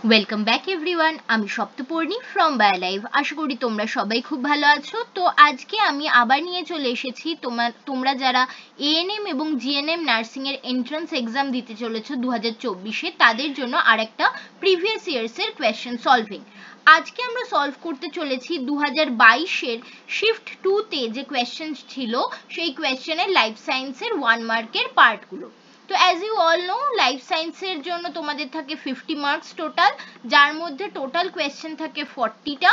Welcome back everyone, আমি Saptaparni from বায়োলাইভ। আশা করি তোমরা সবাই খুব ভালো আছো। তো আজকে আমি আবার নিয়ে চলে এসেছি তোমরা যারা এএনএম এবং জিএনএম নার্সিংয়ের এন্ট্রান্স এক্সাম দিতে চলেছো 2024-এ, তাদের জন্য আরেকটা প্রিভিয়াস ইয়ার্সের কোয়েশ্চেন সলভিং। আজকে আমরা সলভ করতে চলেছি 2022-এর শিফট 2-তে যে কোয়েশ্চেন ছিল সেই কোয়েশ্চেনের লাইফ সায়েন্সের 1 মার্কের পার্টগুলো। তো as you all know, life সায়েন্সের জন্য তোমাদের থাকে 50 মার্কস টোটাল, যার মধ্যে টোটাল কোয়েশ্চেন থাকে 40টা।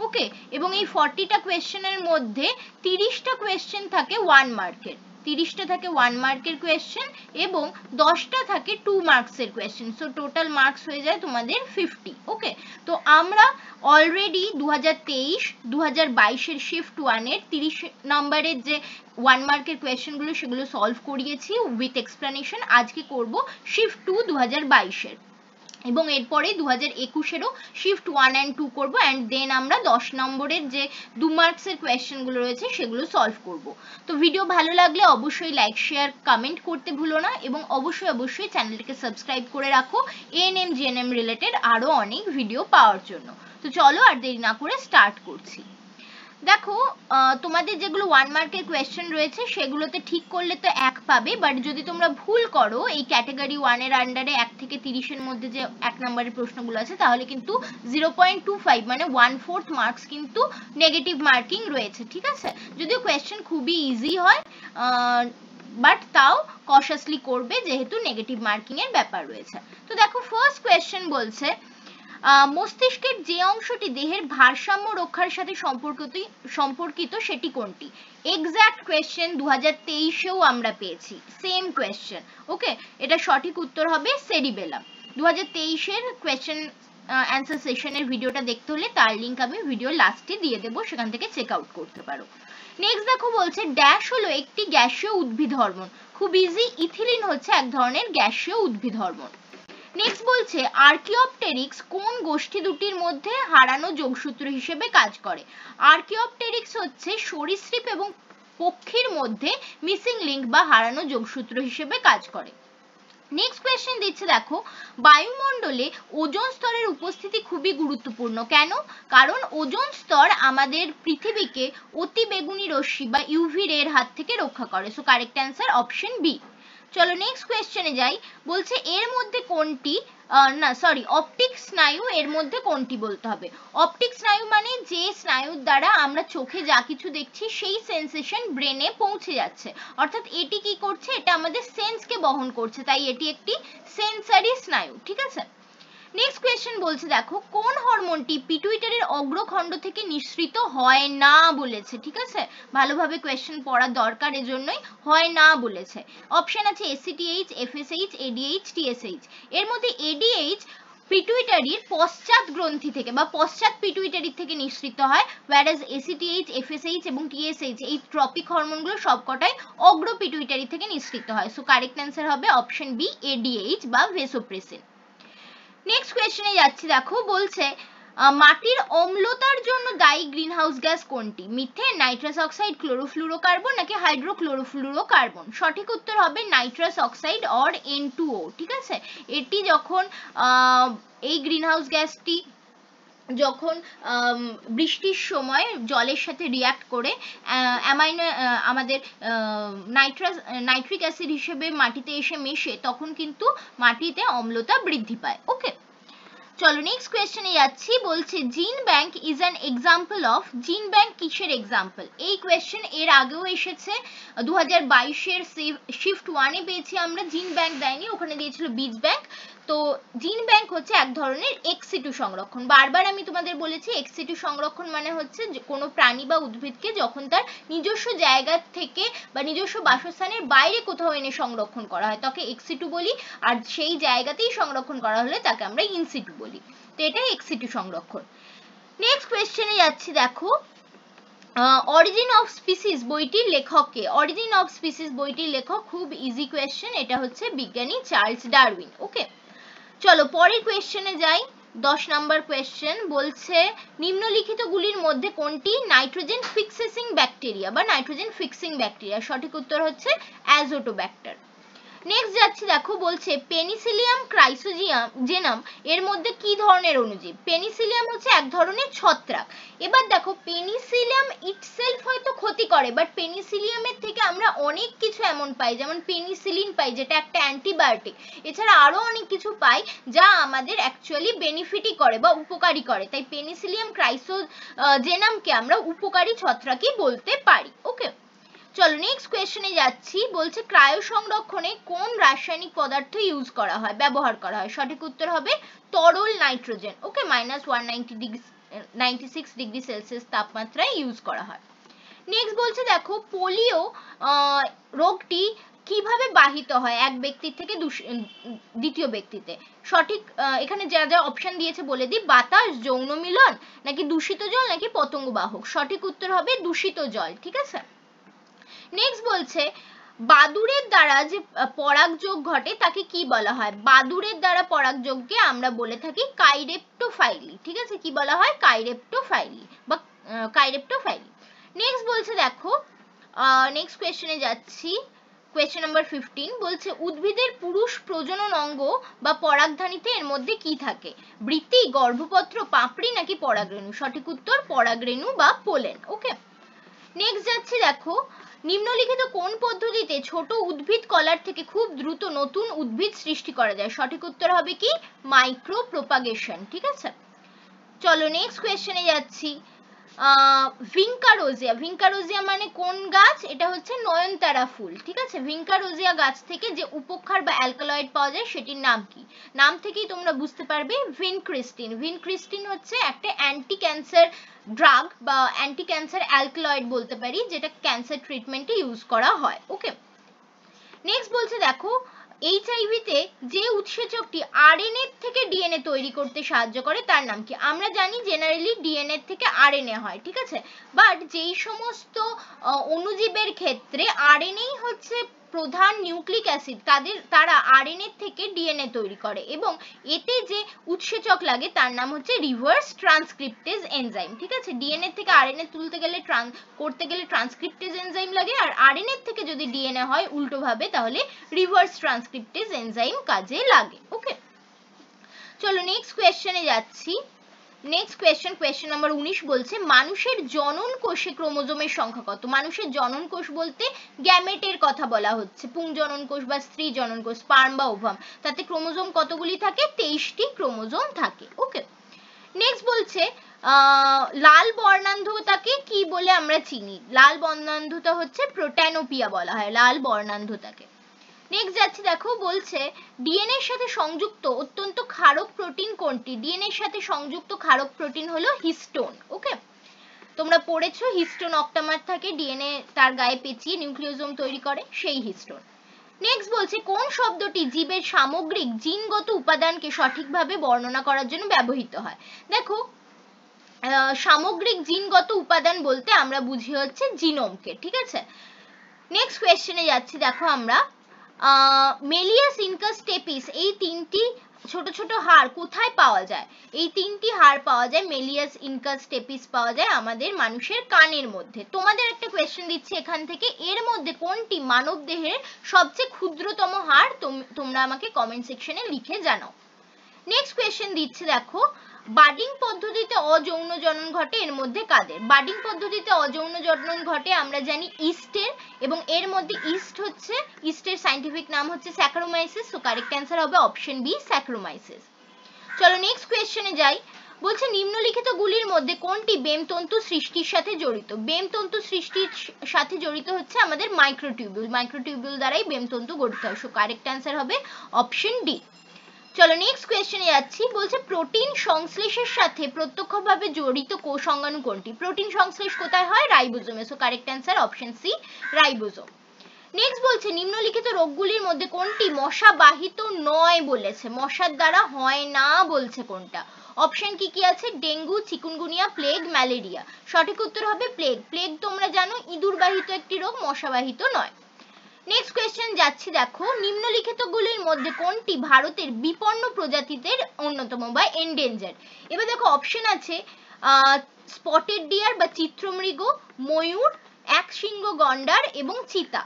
ওকে, এবং এই 40টা কোয়েশ্চেনের মধ্যে 30টা কোয়েশ্চেন থাকে 1 মার্কের, 30টা থাকে 1 মার্কের কোয়েশ্চেন এবং 10টা থাকে 2 মার্কসের কোয়েশ্চেন। সো টোটাল মার্কস হয়ে যায় তোমাদের 50। ওকে, তো আমরা অলরেডি 2023-2022-এর শিফট 1-এর 30 নম্বরের যে 1 মার্কের কোয়েশ্চেনগুলো সেগুলো সলভ করিয়েছি উইথ এক্সপ্লেনেশন। আজকে করব শিফট 2 2022-এর, এবং এরপরে 2021-এরও শিফট 1 অ্যান্ড 2 করবো, অ্যান্ড দেন আমরা 10 নম্বরের যে 2 মার্কসের কোয়েশ্চেনগুলো রয়েছে সেগুলো সলভ করব। তো ভিডিও ভালো লাগলে অবশ্যই লাইক, শেয়ার, কমেন্ট করতে ভুলো না, এবং অবশ্যই চ্যানেলটিকে সাবস্ক্রাইব করে রাখো এএনএম জিএনএম রিলেটেড আরও অনেক ভিডিও পাওয়ার জন্য। তো চলো আর দেরি না করে স্টার্ট করছি। দেখো, তোমাদের যেগুলো 1 মার্কের কোয়েশ্চেন রয়েছে সেগুলোতে ঠিক করলে তো 1 পাবে, বাট যদি তোমরা ভুল করো এই ক্যাটাগরি 1 এর আন্ডারে 1 থেকে 30-এর মধ্যে যে 1 নম্বরের প্রশ্নগুলো আছে, তাহলে কিন্তু 0.25 মানে 1/4 মার্কস কিন্তু নেগেটিভ মার্কিং রয়েছে। ঠিক আছে, যদিও কোয়েশ্চেন খুবই ইজি হয়, বাট তাও কশাসলি করবে যেহেতু নেগেটিভ মার্কিং এর ব্যাপার রয়েছে। তো দেখো, ফার্স্ট কোয়েশ্চেন বলছে মস্তিষ্কের যে অংশটি দেহের ভারসাম্য রক্ষার সাথে সম্পর্কিত সেটি কোনটি? এক্সাক্ট কোয়েশ্চেন 2023-এও আমরা পেয়েছি, সেম কোয়েশ্চেন। ওকে, এটা সঠিক উত্তর হবে সেরিবেলাম। 2023-এর কোয়েশ্চেন অ্যান্সার সেশনের ভিডিওটা দেখতে হলে তার লিঙ্ক আমি ভিডিও লাস্টে দিয়ে দেবো, সেখান থেকে চেক আউট করতে পারো। নেক্সট দেখো, বলছে ড্যাশ হলো একটি গ্যাসীয় উদ্ভিদ হরমোন। খুব ইজি, ইথিলিন হচ্ছে এক ধরনের গ্যাসীয় উদ্ভিদ হরমোন। নেক্সট বলছে আর্কিওপটেরিক্স কোন গোষ্ঠী দুটির মধ্যে হারানো যোগসূত্র হিসেবে কাজ করে? আর্কিওপটেরিক্স হচ্ছে সরীসৃপ এবং পক্ষীর মধ্যে মিসিং লিঙ্ক বা হারানো যোগসূত্র হিসেবে কাজ করে। নেক্সট কোয়েশ্চেন দিচ্ছে, দেখো বায়ুমণ্ডলে ওজোন স্তরের উপস্থিতি খুবই গুরুত্বপূর্ণ। কেন? কারণ ওজোন স্তর আমাদের পৃথিবীকে অতি বেগুনি রশ্মি বা ইউভি রে এর হাত থেকে রক্ষা করে। So correct answer option B. চলো নেক্সট কোয়েশ্চেনে যাই। বলছে এর মধ্যে কোনটি অপটিক স্নায়ু এর মধ্যে কোনটি বলতে হবে। অপটিক স্নায়ু মানে যে স্নায়ুর দ্বারা আমরা চোখে যা কিছু দেখছি সেই সেন্সেশন ব্রেনে পৌঁছে যাচ্ছে, অর্থাৎ এটি কি করছে, এটা আমাদের সেন্সকে বহন করছে, তাই এটি একটি সেন্সারি স্নায়ু। ঠিক আছে, নেক্সট কোয়েশ্চেন বলছে, দেখো কোন হরমোনটি পিটুইটারির অগ্রখণ্ড থেকে নিঃসৃত হয় না বলেছে। ঠিক আছে, ভালোভাবে কোয়েশ্চেন পড়া দরকার, এজন্যই হয় না বলেছে। অপশন আছে এসিটিএইচ, এফএসএইচ, এডিএইচ, টিএসএইচ। এর মধ্যে এডিএইচ পিটুইটারির পশ্চাৎ গ্রন্থি থেকে বা পশ্চাৎ পিটুইটারি থেকে নিঃসৃত হয়, whereas এসিটিএইচ, এফএসএইচ এবং টিএসএইচ এই ট্রপিক হরমোনগুলো সবকটাই অগ্র পিটুইটারি থেকে নিঃসৃত হয়। সো কারেক্ট অ্যান্সার হবে অপশন বি, এডিএইচ বা ভেসোপ্রেসিন। নেক্সট কোয়েশ্চেনে যাচ্ছি। দেখো বলছে মাটির অম্লতার জন্য দায়ী গ্রিনহাউস গ্যাস কোনটি? মিথেন, নাইট্রাস অক্সাইড, ক্লোরোফ্লুরোকার্বন নাকি হাইড্রোক্লোরোফ্লুরোকার্বন? সঠিক উত্তর হবে নাইট্রাস অক্সাইড অর N2O। ঠিক আছে, এটি যখন এই গ্রিনহাউস গ্যাসটি যখন বৃষ্টির সময় জলের সাথে রিয়াক্ট করে আমাদের নাইট্রিক অ্যাসিড হিসেবে মাটিতে এসে মেশে, তখন কিন্তু মাটিতে অম্লতা বৃদ্ধি পায়। ওকে, চলো নেক্সট কোয়েশ্চেনে যাচ্ছি। বলছে জিন bank is an example of. জিন ব্যাংক কিসের এক্সাম্পল? এই কোয়েশ্চেন এর আগেও এসেছে, 2022-এর শিফট 1-এ পেয়েছি আমরা। জিন ব্যাংক দেয়নি, ওখানে দিয়েছিল বীজ ব্যাংক। তো জিন ব্যাংক হচ্ছে এক ধরনের এক্সিটু সংরক্ষণ। বারবার আমি তোমাদের বলেছি এক্সিটু সংরক্ষণ মানে হচ্ছে যে কোনো প্রাণী বা উদ্ভিদকে যখন তার নিজস্ব জায়গা থেকে বা নিজস্ব বাসস্থানের বাইরে কোথাও এনে সংরক্ষণ করা হয় তাকে এক্সিটু বলি, আর সেই জায়গাতেই সংরক্ষণ করা হলে তাকে আমরা ইনসিটু বলি। তো এটাই এক্সিটু সংরক্ষণ। নেক্সট কোয়েশ্চেনে যাচ্ছি। দেখো অরিজিন অফ স্পিসিস বইটির লেখক কে? অরিজিন অফ স্পিসিস বইটির লেখক খুব ইজি কোয়েশ্চেন, এটা হচ্ছে বিজ্ঞানী চার্লস ডারউইন। ওকে, চলো পরের কোয়েশ্চেনে যাই। 10 নম্বর কোয়েশ্চেন বলছে নিম্নলিখিত গুলির মধ্যে কোনটি নাইট্রোজেন ফিক্সিং ব্যাকটেরিয়া বা নাইট্রোজেন ফিক্সিং ব্যাকটেরিয়া? সঠিক উত্তর হচ্ছে অ্যাজোটোব্যাক্টার। নেক্সট যাচ্ছি, দেখো বলছে পেনিসিলিয়াম ক্রাইসোজেনাম এর মধ্যে কি ধরনের অণুজীব? পেনিসিলিয়াম হচ্ছে এক ধরনের ছত্রাক। এবার দেখো পেনিসিলিয়াম ইটসেলফ হয়তো ক্ষতি করে, বাট পেনিসিলিয়ামের থেকে আমরা অনেক কিছু এমন পাই, যেমন পেনিসিলিন পাই যেটা একটা অ্যান্টিবায়োটিক, এছাড়া আরো অনেক কিছু পাই যা আমাদের অ্যাকচুয়ালি বেনিফিটই করে বা উপকারী করে। তাই পেনিসিলিয়াম ক্রাইসোজেনামকে আমরা উপকারী ছত্রাকই বলতে পারি। ওকে, চলো নেক্সট কোয়েশ্চেনে যাচ্ছি। বলছে ক্রায়ো সংরক্ষণে কোন রাসায়নিক পদার্থ ইউজ করা হয়, ব্যবহার করা হয়? সঠিক উত্তর হবে তরল নাইট্রোজেন। ওকে, -196 ডিগ্রি সেলসিয়াস তাপমাত্রায় ইউজ করা হয়। নেক্সট বলছে দেখো পোলিও রোগটি কিভাবে বাহিত হয় এক ব্যক্তির থেকে দ্বিতীয় ব্যক্তিতে? সঠিক এখানে যা যা অপশন দিয়েছে বলে দিই, বাতাস, যৌন মিলন, নাকি দূষিত জল, নাকি পতঙ্গ বাহক? সঠিক উত্তর হবে দূষিত জল। ঠিক আছে, নেক্সট বলছে বাদুড়ের দ্বারা যে পরাগযোগ ঘটে তাকে কি বলা হয়? বাদুড়ের দ্বারা পরাগযোগকে আমরা বলে থাকি কাইরেপ্টোফাইলি। ঠিক আছে, কি বলা হয়? কাইরেপ্টোফাইলি বা কাইরেপ্টোফাইলি। নেক্সট বলছে দেখো, নেক্সট কোয়েশ্চেনে যাচ্ছি, কোয়েশ্চেন নাম্বার 15 বলছে উদ্ভিদের পুরুষ প্রজনন অঙ্গ বা পরাগধানীতে এর মধ্যে কি থাকে? বৃতি, গর্ভপত্র, পাপড়ি, নাকি পরাগরেণু? সঠিক উত্তর পরাগরেণু বা পোলেন। ওকে, নেক্সট যাচ্ছি, দেখো নিম্নলিখিত কোন পদ্ধতিতে ছোট উদ্ভিদ কলার থেকে খুব দ্রুত নতুন উদ্ভিদ সৃষ্টি করা যায়? সঠিক উত্তর হবে কি মাইক্রো প্রোপাগেশন। ঠিক আছে, চলো নেক্সট কোয়েশ্চেনে যাচ্ছি। ভিঙ্কারোজিয়া, ভিঙ্কারোজিয়া মানে কোন গাছ? এটা হচ্ছে নয়নতারা ফুল। ঠিক আছে, ভিঙ্কারোজিয়া গাছ থেকে যে উপক্ষার বা অ্যালকালয়েড পাওয়া যায় সেটির নাম কি? নাম থেকেই তোমরা বুঝতে পারবে, ভিনক্রিস্টিন। ভিনক্রিস্টিন হচ্ছে একটা অ্যান্টি ক্যান্সার ড্রাগ বা অ্যান্টি ক্যান্সার অ্যালকালয়েড বলতে পারি, যেটা ক্যান্সার ট্রিটমেন্টে ইউজ করা হয়। ওকে, নেক্সট বলছে দেখো এইচআইভি তে যে উৎসেচকটি আরএনএ থেকে ডিএনএ তৈরি করতে সাহায্য করে তার নাম কি? আমরা জানি জেনারেলি ডিএনএ থেকে আরএনএ হয়, ঠিক আছে, বাট যেই সমস্ত অণুজীবের ক্ষেত্রে আরএনএ হচ্ছে প্রধান নিউক্লিক অ্যাসিড, তারা আরএনএ থেকে ডিএনএ তৈরি করে এবং এতে যে উৎসেচক লাগে তার নাম হচ্ছে রিভার্স ট্রান্সক্রিপ্টেজ এনজাইম। ঠিক আছে, ডিএনএ থেকে আরএনএ তুলতে গেলে করতে গেলে ট্রান্সক্রিপ্টেজ এনজাইম লাগে, আর আরএনএ থেকে যদি ডিএনএ হয় উল্টো ভাবে তাহলে রিভার্স ট্রান্সক্রিপ্টেজ এনজাইম কাজে লাগে। ওকে, চলো নেক্সট কোয়েশ্চেনে যাচ্ছি। নেক্সট কোয়েশ্চেন নাম্বার 19 বলছে মানুষের জনন কোষে ক্রোমোজোমের সংখ্যা কত? মানুষের জনন কোষ বলতে গ্যামেটের কথা বলা হচ্ছে, পুংজনন কোষ বা স্ত্রী জনন কোষ, স্পার্ম বা ওভাম, তাতে ক্রোমোজোম কতগুলি থাকে? 23টি ক্রোমোজোম থাকে। ওকে, নেক্সট বলছে লাল বর্ণান্ধতাকে কি বলে আমরা চিনি? লাল বর্ণান্ধতা হচ্ছে প্রোট্যানোপিয়া বলা হয় লাল বর্ণান্ধতাকে। নেক্সট যাচ্ছি, দেখো বলছে ডিএনএ এর সাথে সংযুক্ত অত্যন্ত ক্ষারক প্রোটিন কোনটি? ডিএনএ এর সাথে সংযুক্ত ক্ষারক প্রোটিন হলো হিস্টোন। ওকে, তোমরা পড়েছো হিস্টোন অক্টামার থাকে ডিএনএ তার গায়ে পেঁচিয়ে নিউক্লিওজোম তৈরি করে, সেই হিস্টোন। নেক্সট বলছে কোন শব্দটি জীবের সামগ্রিক জিনগত উপাদানকে সঠিকভাবে বর্ণনা করার জন্য ব্যবহৃত হয়? দেখো সামগ্রিক জিনগত উপাদান বলতে আমরা বুঝি হচ্ছে জিনোমকে। ঠিক আছে, নেক্সট কোয়েশ্চেনে যাচ্ছি, দেখো আমরা মেলিয়াস, ইনকাস, টেপিস এই তিনটি ছোট ছোট হাড় কোথায় পাওয়া যায়? এই তিনটি হাড় পাওয়া যায় মেলিয়াস, ইনকাস, টেপিস পাওয়া যায় আমাদের মানুষের কানের মধ্যে। তোমাদের একটা কোয়েশ্চেন দিচ্ছি এখান থেকে, এর মধ্যে কোনটি মানব দেহের সবচেয়ে ক্ষুদ্রতম হাড়? তোমরা আমাকে কমেন্ট সেকশনে লিখে জানাও। নেক্সট কোয়েশ্চেন দিচ্ছি, দেখো বাডিং পদ্ধতিতে অযৌন জনন ঘটে এর মধ্যে কাদের? বাডিং পদ্ধতিতে অযৌন জনন ঘটে আমরা জানি ইস্টের, এবং এর মধ্যে ইস্টের সাইন্টিফিক নাম হচ্ছে স্যাকারোমাইসিস, সো কারেক্ট অ্যান্সার হবে অপশন বি স্যাকারোমাইসিস। চলো নেক্সট কোয়েশ্চেনে যাই। বলছে নিম্নলিখিত গুলির মধ্যে কোনটি বেমতন্তু সৃষ্টির সাথে জড়িত? বেমতন্তু সৃষ্টির সাথে জড়িত হচ্ছে আমাদের মাইক্রোটিউবিউল। মাইক্রোটিউবিউল দ্বারাই বেমতন্তু গঠিত হয়, সো কারেক্ট অ্যান্সার হবে অপশন ডি। চলো নেক্সট কোয়েশ্চেনে যাচ্ছি। বলছে প্রোটিন সংশ্লেষের সাথে প্রত্যক্ষভাবে জড়িত কোষ অঙ্গাণু কোনটি? প্রোটিন সংশ্লেষ কোথায় হয়? রাইবোজোমে, so correct answer option C ribosome. Next বলছে নিম্নলিখিত রোগগুলির মধ্যে কোনটি মশা বাহিত নয় বলেছে? মশার দ্বারা হয় না বলছে কোনটা? অপশন কি কি আছে? Dengue, chikungunya, plague, malaria. সঠিক উত্তর হবে প্লেগ। প্লেগ তোমরা জানো ইঁদুর বাহিত একটি রোগ, মশা বাহিত নয়। নেক্সট কোয়েশ্চেন যাচ্ছি, দেখো নিম্নলিখিত গুলির মধ্যে কোনটি ভারতের বিপন্ন প্রজাতিদের অন্যতম বা এন্ডেঞ্জার্ড? এবার দেখো অপশন আছে স্পটেড ডিয়ার বা চিত্রমৃগ, ময়ূর, একশৃঙ্গ গন্ডার এবং চিতা।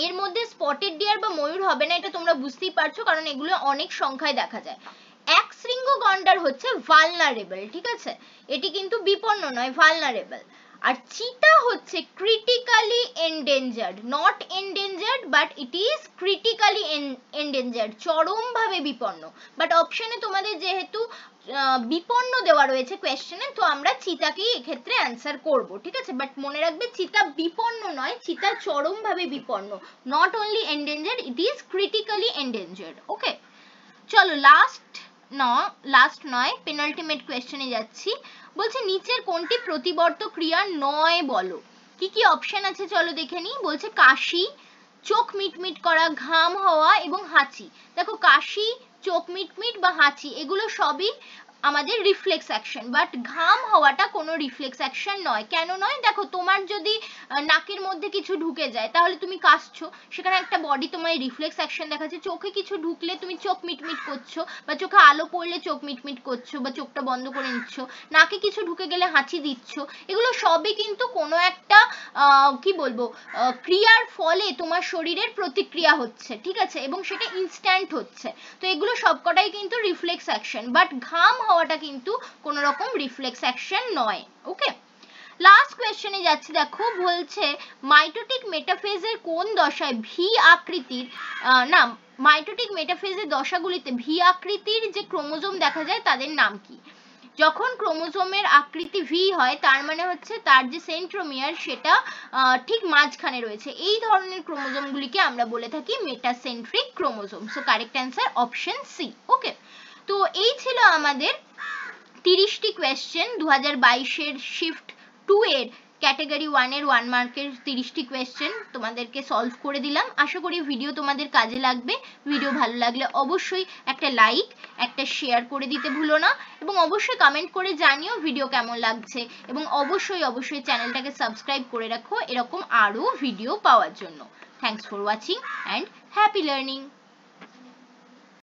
এর মধ্যে স্পটেড ডিয়ার বা ময়ূর হবে না, এটা তোমরা বুঝতেই পারছো, কারণ এগুলো অনেক সংখ্যায় দেখা যায়। এক শৃঙ্গ গন্ডার হচ্ছে ভালনারেবল, ঠিক আছে, এটি কিন্তু বিপন্ন নয়, ভালনারেবল। আর চিতা হচ্ছে critically endangered, not endangered but it is critically endangered, চরমভাবে বিপন্ন। বাট অপশনে তোমাদের যেহেতু বিপন্ন দেওয়া রয়েছে কোয়েশ্চেনে, তো আমরা চিতাকেই এক্ষেত্রে অ্যান্সার করব, ঠিক আছে। বাট মনে রাখবে চিতা বিপন্ন নয়, চিতা চরমভাবে বিপন্ন, not only endangered, it is critically endangered. Okay, চলো লাস্ট নয় পেনাল্টিমেট কোয়েশ্চেনে যাচ্ছি। বলছে নিচের কোনটি প্রতিবর্ত ক্রিয়া নয় বলো। কি কি অপশন আছে চলো দেখে নিই। বলছে কাশি, চোখ মিটমিট করা, ঘাম হওয়া এবং হাঁচি। দেখো কাশি, চোখ মিটমিট বা হাঁচি এগুলো সবই আমাদের রিফ্লেক্স অ্যাকশন, বাট ঘাম হওয়াটা কোনো রিফ্লেক্স অ্যাকশন নয়। কেন নয়? দেখো তোমার যদি নাকের মধ্যে কিছু ঢুকে যায় তাহলে তুমি কাশছো, সেখানে একটা বডি তোমার রিফ্লেক্স অ্যাকশন দেখাচ্ছে। চোখে কিছু ঢুকলে তুমি চোখ মিটমিট করছো, বা চোখে আলো পড়লে চোখ মিটমিট করছো বা চোখটা বন্ধ করে নিচ্ছ, নাকে কিছু ঢুকে গেলে হাঁচি দিচ্ছ। এগুলো সবই কিন্তু কোনো একটা কি বলবো ক্রিয়ার ফলে তোমার শরীরের প্রতিক্রিয়া হচ্ছে, ঠিক আছে, এবং সেটা ইনস্ট্যান্ট হচ্ছে। তো এগুলো সবকটাই কিন্তু রিফ্লেক্স অ্যাকশন, বাট ঘাম হওয়াটা কিন্তু কোনো রকম রিফ্লেক্স অ্যাকশন নয়। ওকে, লাস্ট কোয়েশ্চেনে যাচ্ছি। দেখো বলছে মাইটোটিক মেটাফেজের কোন দশায় ভি আকৃতির না মাইটোটিক মেটাফেজের দশাগুলিতে ভি আকৃতির যে ক্রোমোজোম দেখা যায় তাদের নাম কি? যখন ক্রোমোজোমের আকৃতি ভি হয় তার মানে হচ্ছে তার যে সেন্ট্রোমিয়ার সেটা ঠিক মাঝখানে রয়েছে, এই ধরনের ক্রোমোজোমগুলিকে আমরা বলে থাকি metacentric chromosome. So correct answer option C. Okay, তো এই ছিল আমাদের 30টি কোয়েশ্চেন 2022-এর শিফট 2 এর ক্যাটাগরি 1 এর 1 মার্কের 30টি কোয়েশ্চেন তোমাদেরকে সলভ করে দিলাম। আশা করি ভিডিও তোমাদের কাজে লাগবে। ভিডিও ভালো লাগলে অবশ্যই একটা লাইক, একটা শেয়ার করে দিতে ভুলো না, এবং অবশ্যই কমেন্ট করে জানিও ভিডিও কেমন লাগছে, এবং অবশ্যই চ্যানেলটাকে সাবস্ক্রাইব করে রাখো এরকম আরো ভিডিও পাওয়ার জন্য। Thanks for watching and happy learning.